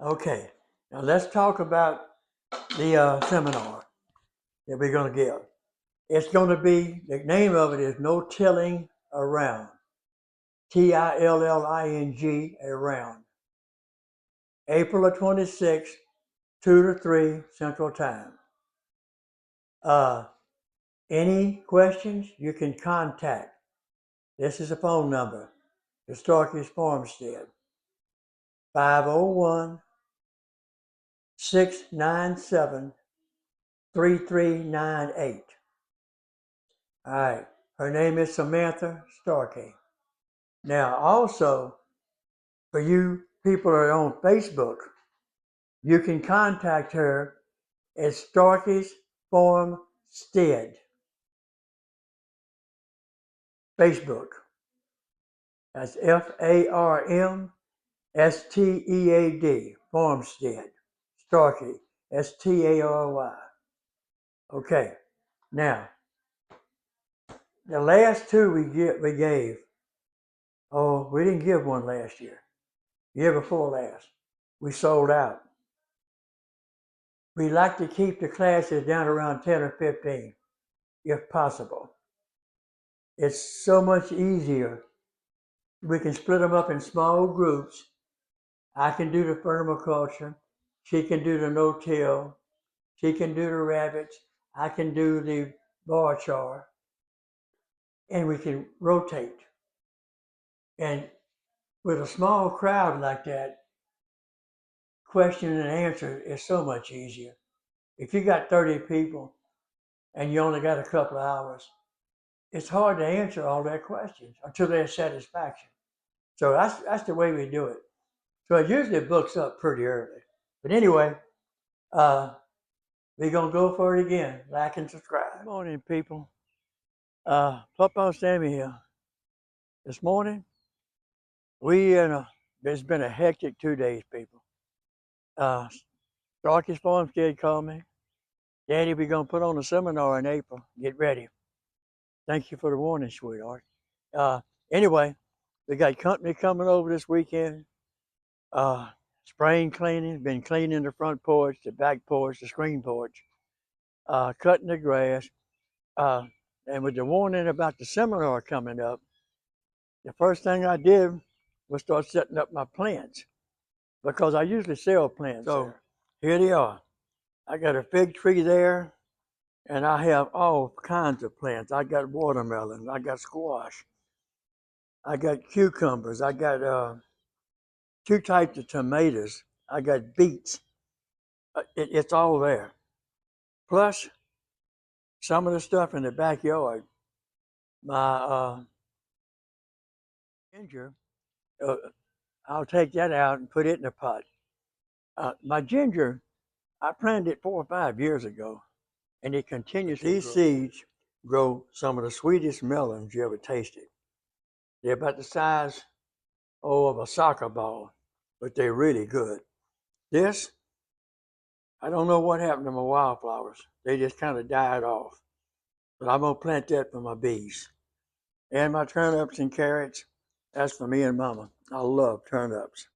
Okay, now let's talk about the seminar that we're going to give. It's going to be, the name of it is No Tilling Around. TILLING around. April the 26th, 2 to 3 Central Time. Any questions, you can contact. This is a phone number, the Starkey's Farmstead. 501 697 3398. All right. Her name is Samantha Starkey. Now, also, for you people that are on Facebook, you can contact her at Starkey's Farmstead. Facebook. That's FARMSTEAD. Farmstead. Starkey. STARY. Okay. Now, the last two we gave. Oh, we didn't give one last year. Year before last. We sold out. We like to keep the classes down around 10 or 15, if possible. It's so much easier. We can split them up in small groups. I can do the permaculture. She can do the no-till. She can do the rabbits. I can do the biochar. And we can rotate. And with a small crowd like that, question and answer is so much easier. If you got 30 people and you only got a couple of hours, it's hard to answer all their questions until their satisfaction. So that's the way we do it. So it usually books up pretty early. But anyway, we're going to go for it again. Like and subscribe. Good morning, people. Papa Sammy here. This morning, it's been a hectic 2 days, people. Starkey's Farmstead called me. Daddy, we're going to put on a seminar in April. Get ready. Thank you for the warning, sweetheart. Anyway, we got company coming over this weekend. Spring cleaning, been cleaning the front porch, the back porch, the screen porch, cutting the grass. And with the warning about the seminar coming up, the first thing I did was start setting up my plants because I usually sell plants. So here they are. I got a fig tree there, and I have all kinds of plants. I got watermelon, I got squash, I got cucumbers, I got two types of tomatoes, I got beets. It's all there. Plus, some of the stuff in the backyard, my ginger, I'll take that out and put it in a pot. My ginger, I planted it 4 or 5 years ago, and it continues to grow. These seeds grow some of the sweetest melons you ever tasted. They're about the size, of a soccer ball, but they're really good. This, I don't know what happened to my wildflowers. They just kind of died off. But I'm going to plant that for my bees. And my turnips and carrots, that's for me and Mama. I love turnips.